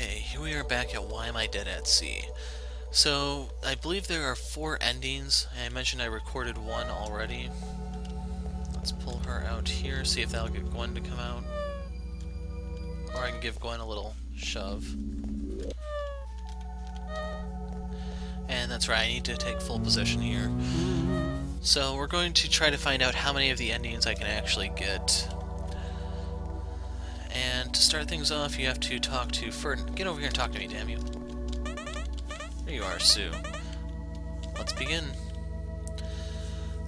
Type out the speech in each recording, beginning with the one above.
Okay, here we are back at Why Am I Dead at Sea? So, I believe there are 4 endings. I mentioned I recorded one already. Let's pull her out here, see if that'll get Gwen to come out. Or I can give Gwen a little shove. And that's right, I need to take full possession here. So, we're going to try to find out how many of the endings I can actually get. And to start things off, you have to talk to Ferdinand. Get over here and talk to me, damn you. There you are, Sue. Let's begin.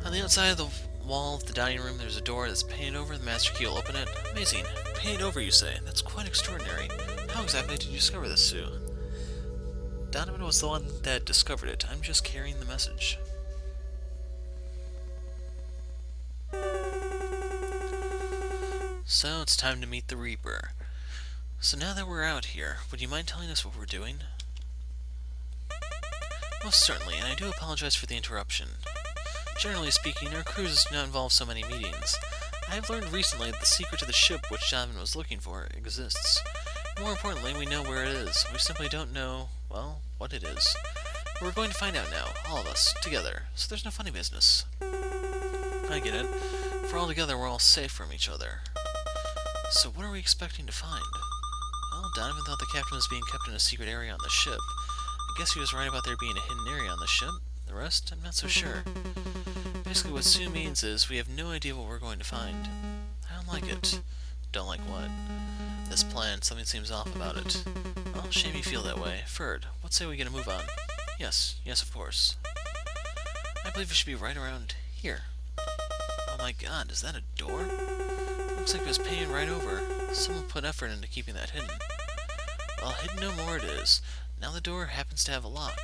On the outside of the wall of the dining room, there's a door that's painted over. The master key will open it. Amazing. Painted over, you say? That's quite extraordinary. How exactly did you discover this, Sue? Donovan was the one that discovered it. I'm just carrying the message. So, it's time to meet the Reaper. So now that we're out here, would you mind telling us what we're doing? Most certainly, and I do apologize for the interruption. Generally speaking, our cruises do not involve so many meetings. I have learned recently that the secret to the ship which Donovan was looking for exists. More importantly, we know where it is. We simply don't know, well, what it is. We're going to find out now, all of us, together, so there's no funny business. I get it. If we're all together, we're all safe from each other. So what are we expecting to find? Well, Donovan thought the captain was being kept in a secret area on the ship. I guess he was right about there being a hidden area on the ship. The rest, I'm not so sure. Basically what Sue means is we have no idea what we're going to find. I don't like it. Don't like what? This plan, something seems off about it. Well, shame you feel that way. Ferd, what say we get a move on? Yes, of course. I believe it should be right around here. Oh my god, is that a door? Looks like it was painted right over. Someone put effort into keeping that hidden. Well, hidden no more it is. Now the door happens to have a lock.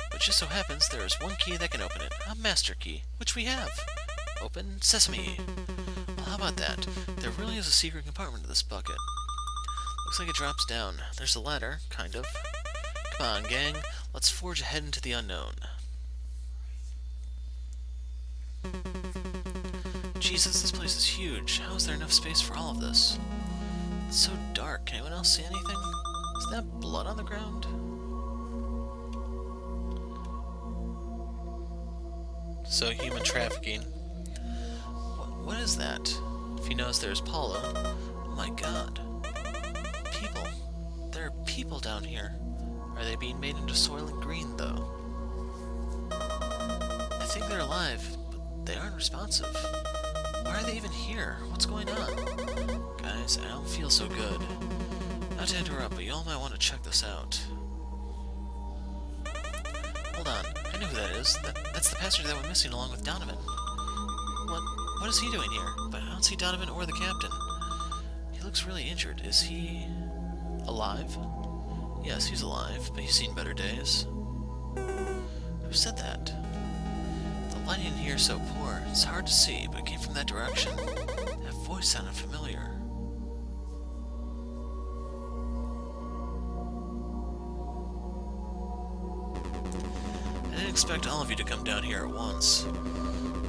But just so happens there is one key that can open it. A master key, which we have. Open sesame. Well, how about that? There really is a secret compartment to this bucket. Looks like it drops down. There's a ladder, kind of. Come on, gang. Let's forge ahead into the unknown. Jesus, this place is huge. How is there enough space for all of this? It's so dark. Can anyone else see anything? Is that blood on the ground? So, human trafficking. What is that? If you notice, there's Paulo. Oh my god. People. There are people down here. Are they being made into Soylent Green, though? I think they're alive, but they aren't responsive. Why are they even here? What's going on? Guys, I don't feel so good. Not to interrupt, but you all might want to check this out. Hold on, I know who that is. That's the passenger that went missing along with Donovan. What is he doing here? But I don't see Donovan or the captain. He looks really injured. Is he alive? Yes, he's alive, but he's seen better days. Who said that? The lighting in here is so poor, it's hard to see, but it came from that direction. That voice sounded familiar. I didn't expect all of you to come down here at once.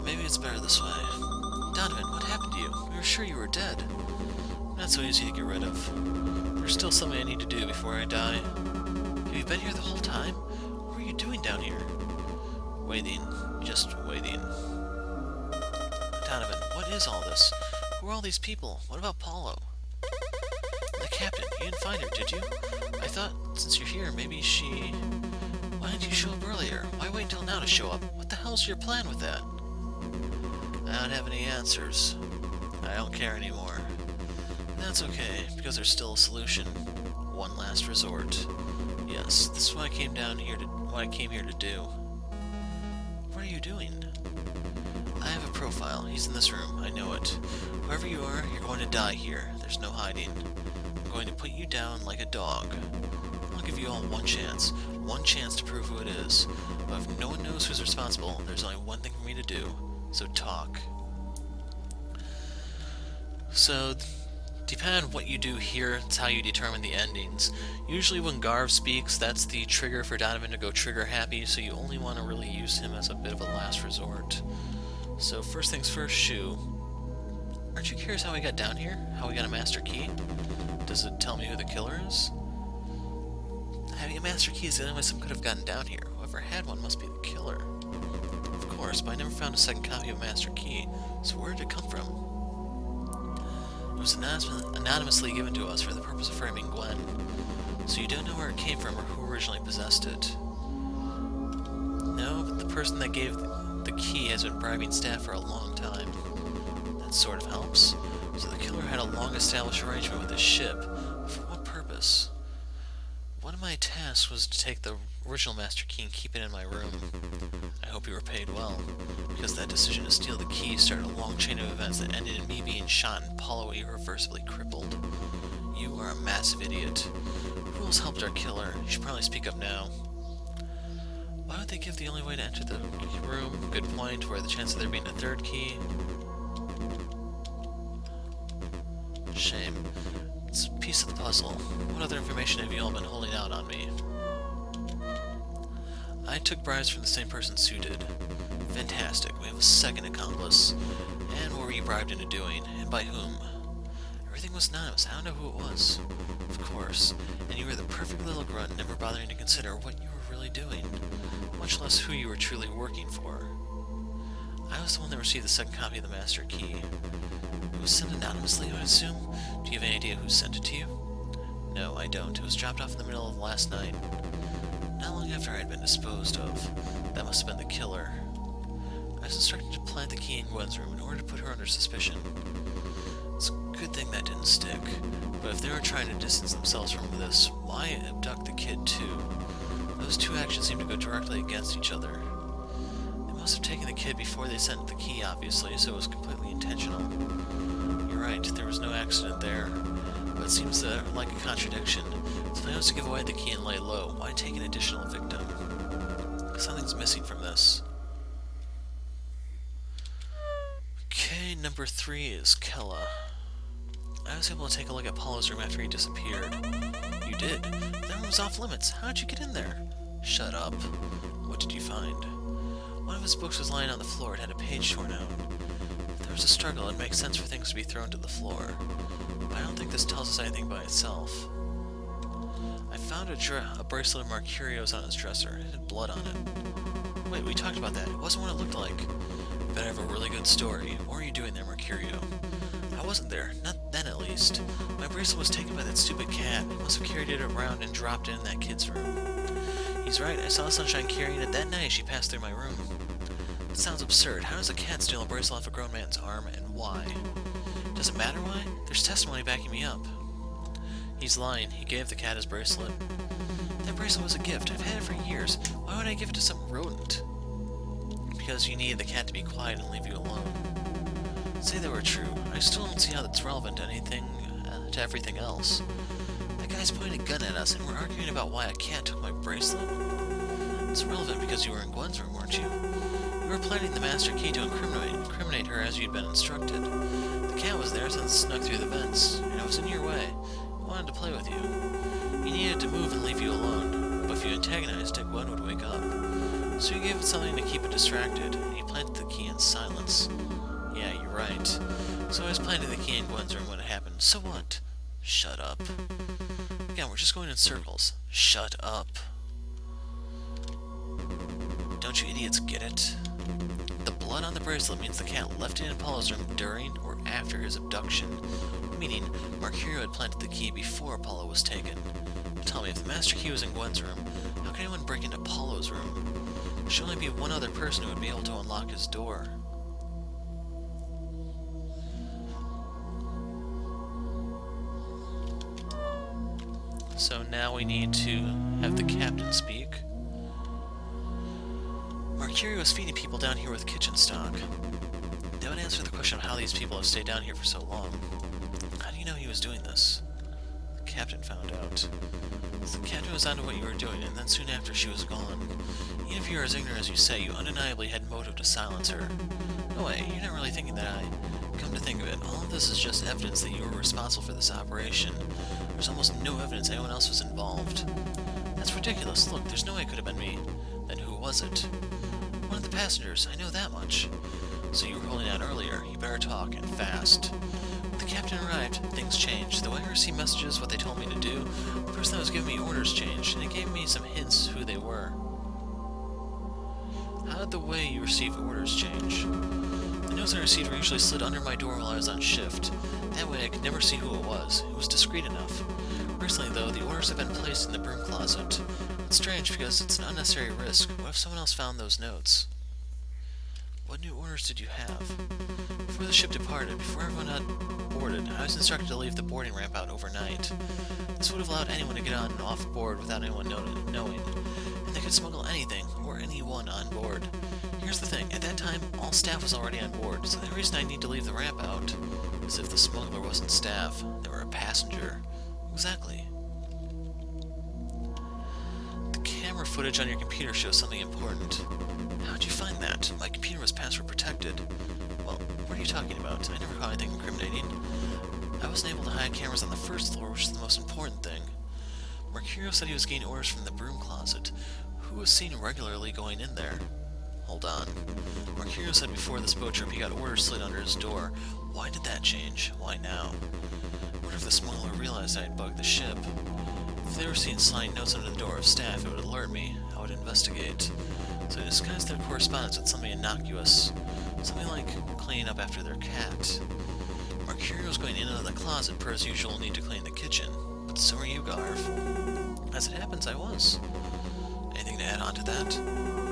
Maybe it's better this way. Donovan, what happened to you? We were sure you were dead. Not so easy to get rid of. There's still something I need to do before I die. Have you been here the whole time? What were you doing down here? Waiting. Just waiting. Donovan, what is all this? Who are all these people? What about Paulo? The captain. You didn't find her, did you? I thought, since you're here, maybe she... Why didn't you show up earlier? Why wait until now to show up? What the hell's your plan with that? I don't have any answers. I don't care anymore. That's okay, because there's still a solution. One last resort. Yes, this is what I came here to do. What are you doing? I have a profile. He's in this room. I know it. Whoever you are, you're going to die here. There's no hiding. I'm going to put you down like a dog. I'll give you all one chance. One chance to prove who it is. But if no one knows who's responsible, there's only one thing for me to do. So talk. So, depending on what you do here, it's how you determine the endings. Usually when Garv speaks, that's the trigger for Donovan to go trigger happy, so you only want to really use him as a bit of a last resort. So first things first, Shu. Aren't you curious how we got down here? How we got a master key? Does it tell me who the killer is? Having a master key is the only way someone could have gotten down here. Whoever had one must be the killer. Of course, but I never found a second copy of a master key, so where did it come from? It was anonymously given to us for the purpose of framing Gwen. So you don't know where it came from or who originally possessed it. No, but the person that gave the key has been bribing staff for a long time. That sort of helps. So the killer had a long-established arrangement with his ship. For what purpose? One of my tasks was to take the original master key and keep it in my room. I hope you were paid well, because that decision to steal the key started a long chain of events that ended in me being shot and Paulo irreversibly crippled. You are a massive idiot. Who else helped our killer? You should probably speak up now. Why would they give the only way to enter the room? Good point. Where are the chances of there being a third key? Shame. It's a piece of the puzzle. What other information have you all been holding out on me? I took bribes from the same person Sue did. Fantastic. We have a second accomplice. And what were you bribed into doing? And by whom? Everything was anonymous. I don't know who it was. Of course. And you were the perfect little grunt, never bothering to consider what you were really doing. Much less who you were truly working for. I was the one that received the second copy of the master key. It was sent anonymously, I would assume? Do you have any idea who sent it to you? No, I don't. It was dropped off in the middle of last night. Not long after I had been disposed of. That must have been the killer. I was instructed to plant the key in Gwen's room in order to put her under suspicion. It's a good thing that didn't stick. But if they were trying to distance themselves from this, why abduct the kid too? Those two actions seem to go directly against each other. They must have taken the kid before they sent the key, obviously, so it was completely intentional. You're right, there was no accident there. But it seems like a contradiction. If the plan was to give away the key and lay low, why take an additional victim? Something's missing from this. Okay, number 3 is Kella. I was able to take a look at Paulo's room after he disappeared. You did? That room was off limits. How did you get in there? Shut up. What did you find? One of his books was lying on the floor. It had a page torn out. If there was a struggle, it makes sense for things to be thrown to the floor. But I don't think this tells us anything by itself. I found a bracelet of Mercurio's on his dresser. It had blood on it. Wait, we talked about that. It wasn't what it looked like. Bet I have a really good story. What were you doing there, Mercurio? I wasn't there. Not then, at least. My bracelet was taken by that stupid cat. He must have carried it around and dropped it in that kid's room. He's right. I saw Sunshine carrying it that night as she passed through my room. It sounds absurd. How does a cat steal a bracelet off a grown man's arm, and why? Does it matter why? There's testimony backing me up. He's lying. He gave the cat his bracelet. That bracelet was a gift. I've had it for years. Why would I give it to some rodent? Because you needed the cat to be quiet and leave you alone. Say that were true. I still don't see how that's relevant to anything, to everything else. That guy's pointing a gun at us, and we're arguing about why a cat took my bracelet? It's relevant because you were in Gwen's room, weren't you? You were planting the master key to incriminate her as you'd been instructed. The cat was there since it snuck through the vents, and it was in your way. It wanted to play with you. He needed to move and leave you alone, but if you antagonized it, Gwen would wake up. So you gave it something to keep it distracted, and you planted the key in silence. Yeah, you're right. So I was planting the key in Gwen's room when it happened. So what? Shut up. Again, we're just going in circles. Shut up. Don't you idiots get it? The blood on the bracelet means the cat left it in Paulo's room during or after his abduction, meaning Mercurio had planted the key before Paulo was taken. Tell me, if the master key was in Gwen's room, how could anyone break into Paulo's room? There should only be one other person who would be able to unlock his door. So now we need to have the captain speak. Mercurio is feeding people down here with kitchen stock. That would answer the question of how these people have stayed down here for so long. How do you know he was doing this? The captain found out. The captain was onto what you were doing, and then soon after she was gone. Even if you are as ignorant as you say, you undeniably had motive to silence her. No way, you're not really thinking that I... Come to think of it, all of this is just evidence that you were responsible for this operation. There's almost no evidence anyone else was involved. That's ridiculous. Look, there's no way it could have been me. Then who was it? One of the passengers, I know that much. So you were holding out earlier. You better talk, and fast. When the captain arrived, things changed. The way I received messages, what they told me to do, the person I was giving me orders changed, and it gave me some hints who they were. How did the way you received orders change? The notes I received were usually slid under my door while I was on shift. That way I could never see who it was. It was discreet enough. Recently, though, the orders have been placed in the broom closet. It's strange because it's an unnecessary risk. What if someone else found those notes? What new orders did you have? Before the ship departed, before everyone had boarded, I was instructed to leave the boarding ramp out overnight. This would have allowed anyone to get on and off board without anyone knowing, and they could smuggle anything or anyone on board. Here's the thing, at that time, all staff was already on board, so the reason I need to leave the ramp out is if the smuggler wasn't staff, they were a passenger. Exactly. The camera footage on your computer shows something important. How'd you find that? My computer was password protected. Well, what are you talking about? I never caught anything incriminating. I wasn't able to hide cameras on the first floor, which is the most important thing. Mercurio said he was getting orders from the broom closet. Who was seen regularly going in there? Hold on. Mercurio said before this boat trip he got orders slid under his door. Why did that change? Why now? What if the smuggler realized I had bugged the ship? If they were seen sliding notes under the door of staff, it would alert me. I would investigate. So they disguised their correspondence with something innocuous. Something like cleaning up after their cat. Mercurio was going in and out of the closet per his usual need to clean the kitchen. But so are you, Garv. As it happens, I was. Anything to add on to that?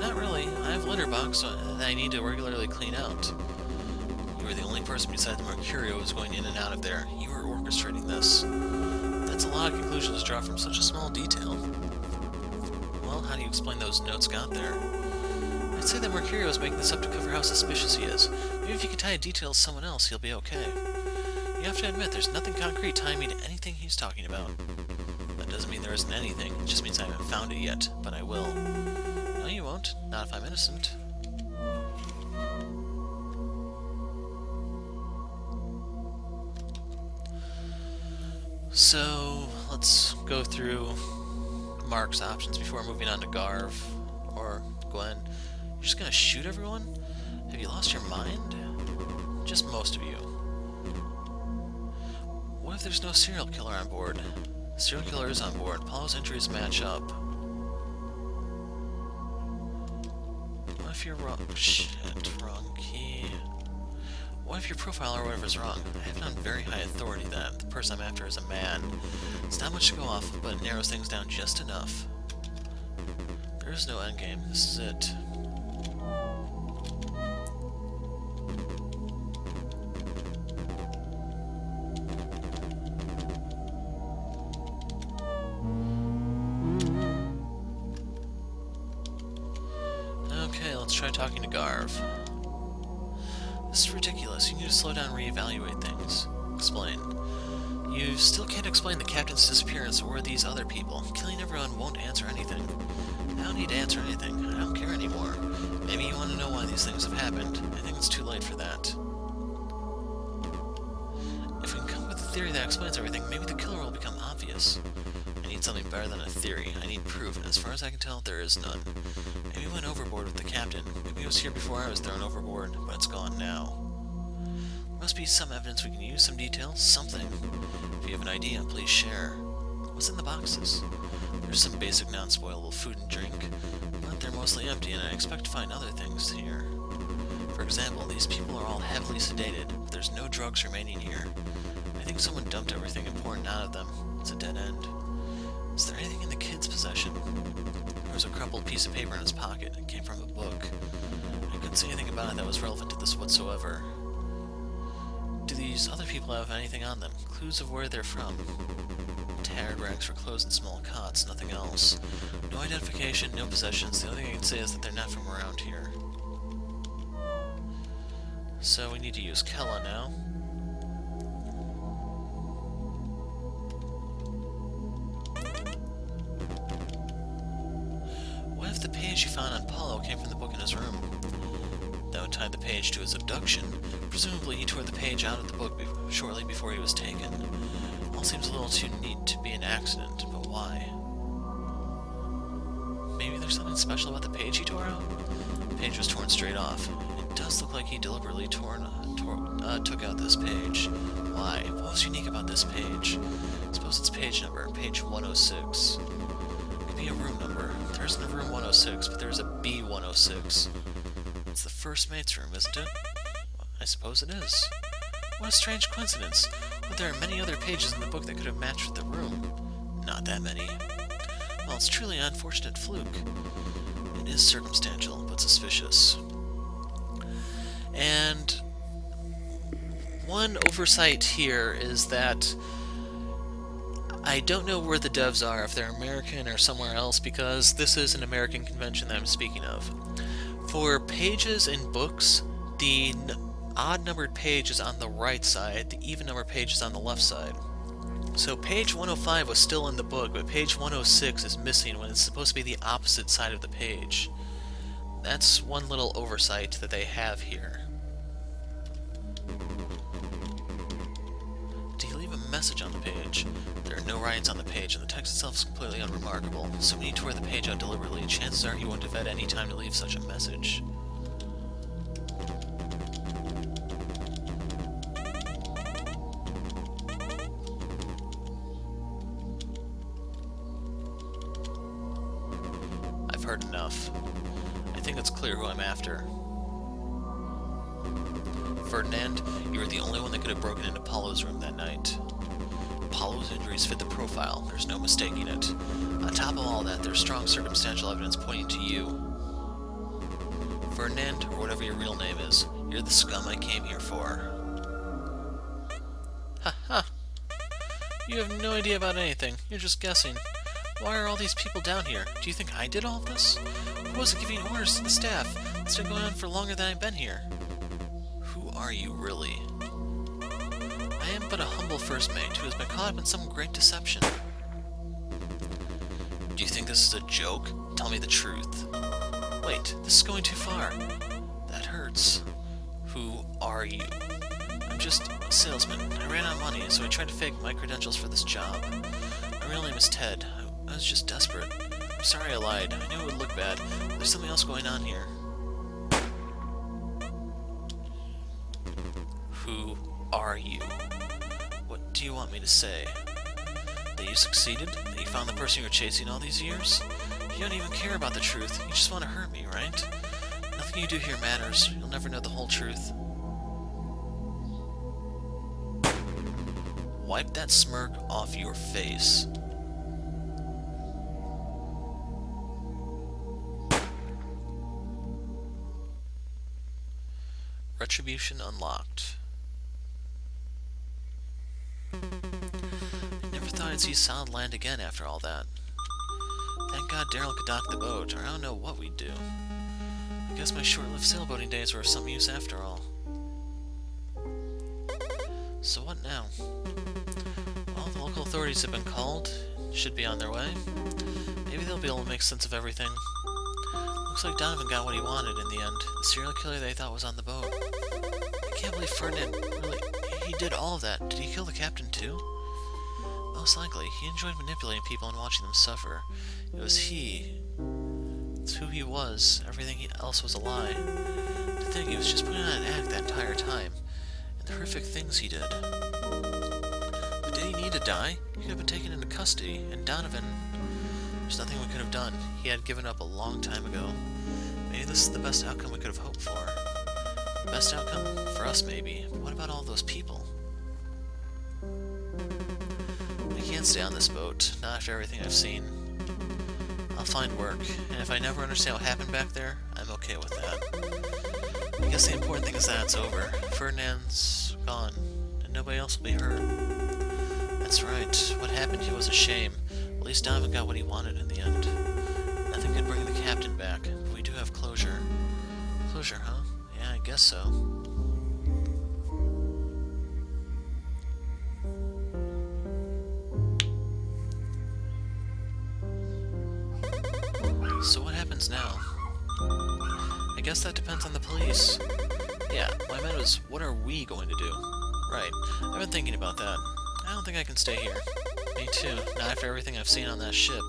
Not really. I have litter box that I need to regularly clean out. You were the only person besides Mercurio who was going in and out of there. You were orchestrating this. That's a lot of conclusions to draw from such a small detail. Well, how do you explain those notes got there? I'd say that Mercurio is making this up to cover how suspicious he is. Maybe if you can tie a detail to someone else, he'll be okay. You have to admit, there's nothing concrete tying me to anything he's talking about. That doesn't mean there isn't anything, it just means I haven't found it yet, but I will. No, you won't. Not if I'm innocent. So, let's go through Mark's options before moving on to Garv, or Gwen. You're just gonna shoot everyone? Have you lost your mind? Just most of you. What if there's no serial killer on board? The serial killer is on board. Paulo's injuries match up. What if you're wrong? Shit, wrong key. What if your profile or whatever is wrong? I have it on very high authority that the person I'm after is a man. It's not much to go off of, but it narrows things down just enough. There is no endgame. This is it. Okay, let's try talking to Garv. This is ridiculous. You need to slow down and reevaluate things. Explain. You still can't explain the captain's disappearance or these other people. Killing everyone won't answer anything. I don't need to answer anything. I don't care anymore. Maybe you want to know why these things have happened. I think it's too late for that. If we can come up with a theory that explains everything, maybe the killer will become obvious. I need something better than a theory. I need proof, and as far as I can tell, there is none. Maybe we went overboard with the captain. Maybe he was here before I was thrown overboard, but it's gone now. There must be some evidence we can use, some details, something. If you have an idea, please share. What's in the boxes? There's some basic non-spoilable food and drink, but they're mostly empty, and I expect to find other things here. For example, these people are all heavily sedated, but there's no drugs remaining here. I think someone dumped everything important out of them. It's a dead end. Is there anything in the kid's possession? There was a crumpled piece of paper in his pocket. It came from a book. I couldn't see anything about it that was relevant to this whatsoever. Do these other people have anything on them? Clues of where they're from? Tattered rags for clothes and small cots, nothing else. No identification, no possessions. The only thing I can say is that they're not from around here. So we need to use Kella now. What if the page you found on Paulo came from the book in his room? That would tie the page to his abduction. Presumably he tore the page out of the book shortly before he was taken. All seems a little too neat to be an accident, but why? Maybe there's something special about the page he tore out? The page was torn straight off. It It does look like he deliberately took out this page. Why? What was unique about this page? I suppose it's page number, page 106. It could be a room number. There isn't a room 106, but there's a B106. It's the first mate's room, isn't it? Well, I suppose it is. What a strange coincidence. But there are many other pages in the book that could have matched with the room. Not that many. Well, it's truly an unfortunate fluke. It is circumstantial, but suspicious. And one oversight here is that I don't know where the devs are, if they're American or somewhere else, because this is an American convention that I'm speaking of. For pages in books, the odd-numbered page is on the right side, the even-numbered page is on the left side. So page 105 was still in the book, but page 106 is missing when it's supposed to be the opposite side of the page. That's one little oversight that they have here. Do you leave a message on the page? There are no writings on the page, and the text itself is completely unremarkable, so when you tore the page out deliberately, chances are you wouldn't have had any time to leave such a message. I've heard enough. I think it's clear who I'm after. Ferdinand, you were the only one that could have broken into Paulo's room that night. Paulo's injuries fit the profile, there's no mistaking it. On top of all that, there's strong circumstantial evidence pointing to you. Ferdinand, or whatever your real name is, you're the scum I came here for. Ha ha! You have no idea about anything, you're just guessing. Why are all these people down here? Do you think I did all this? Who was giving orders to the staff? It's been going on for longer than I've been here. Who are you, really? I am but a humble first mate who has been caught up in some great deception. Do you think this is a joke? Tell me the truth. Wait, this is going too far. That hurts. Who are you? I'm just a salesman. I ran out of money, so I tried to fake my credentials for this job. My real name is Ted. I was just desperate. I'm sorry I lied. I knew it would look bad. There's something else going on here. Who are you? What do you want me to say? That you succeeded? That you found the person you were chasing all these years? You don't even care about the truth. You just want to hurt me, right? Nothing you do here matters. You'll never know the whole truth. Wipe that smirk off your face. Retribution unlocked. I never thought I'd see solid land again after all that. Thank God Daryl could dock the boat, or I don't know what we'd do. I guess my short-lived sailboating days were of some use after all. So what now? Well, the local authorities have been called. Should be on their way. Maybe they'll be able to make sense of everything. Looks like Donovan got what he wanted in the end. The serial killer they thought was on the boat. I can't believe Ferdinand really... He did all of that. Did he kill the captain too? Most likely. He enjoyed manipulating people and watching them suffer. It was he. It's who he was. Everything else was a lie. To think he was just putting on an act that entire time. And the horrific things he did. But did he need to die? He could have been taken into custody, and Donovan... There's nothing we could have done. He had given up a long time ago. Maybe this is the best outcome we could have hoped for. Best outcome for us, maybe. But what about all those people? I can't stay on this boat, not after everything I've seen. I'll find work, and if I never understand what happened back there, I'm okay with that. I guess the important thing is that it's over. Ferdinand's gone, and nobody else will be hurt. That's right. What happened here was a shame. At least Donovan got what he wanted in the end. Nothing could bring the captain back, but we do have closure. Closure, huh? Yeah, I guess so. So what happens now? I guess that depends on the police. Yeah, what I meant was, what are we going to do? Right, I've been thinking about that. I don't think I can stay here. Me too, not after everything I've seen on that ship.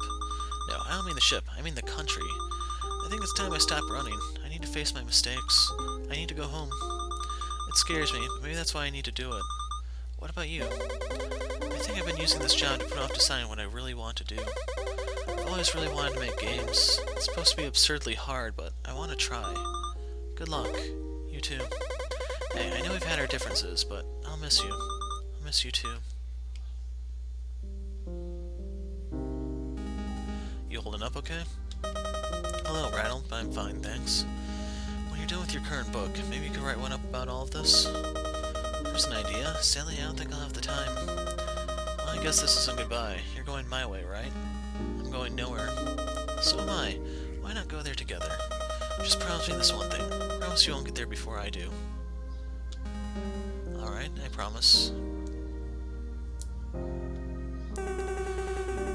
No, I don't mean the ship, I mean the country. I think it's time I stop running. I need to face my mistakes. I need to go home. It scares me. Maybe that's why I need to do it. What about you? I think I've been using this job to put off deciding what I really want to do. I've always really wanted to make games. It's supposed to be absurdly hard, but I want to try. Good luck. You too. Hey, I know we've had our differences, but I'll miss you. I'll miss you too. You holding up okay? A little rattled, but I'm fine, thanks. When you're done with your current book, maybe you could write one up about all of this? There's an idea. Sadly, I don't think I'll have the time. Well, I guess this isn't goodbye. You're going my way, right? I'm going nowhere. So am I. Why not go there together? Just promise me this one thing. Promise you won't get there before I do. Alright, I promise.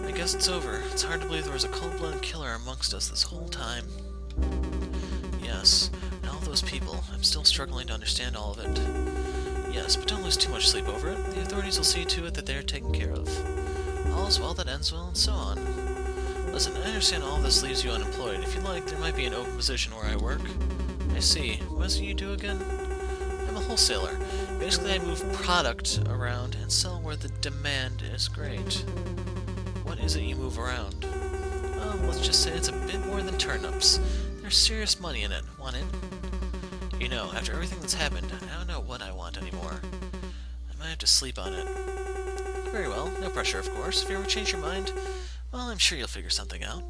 I guess it's over. It's hard to believe there was a cold-blooded killer amongst us this whole time. Yes, and all those people. I'm still struggling to understand all of it. Yes, but don't lose too much sleep over it. The authorities will see to it that they're taken care of. All is well that ends well, and so on. Listen, I understand all of this leaves you unemployed. If you'd like, there might be an open position where I work. I see. What is it you do again? I'm a wholesaler. Basically, I move product around and sell where the demand is great. What is it you move around? Well, let's just say it's a bit more than turnips. There's serious money in it. Want it? You know, after everything that's happened, I don't know what I want anymore. I might have to sleep on it. Very well, no pressure of course. If you ever change your mind, well, I'm sure you'll figure something out.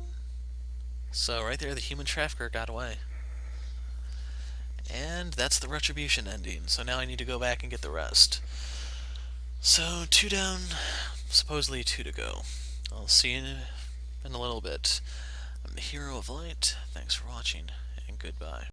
So right there, the human trafficker got away. And that's the Retribution ending, so now I need to go back and get the rest. So, 2 down, supposedly 2 to go. I'll see you in a little bit. I'm the Hero of Light, thanks for watching, and goodbye.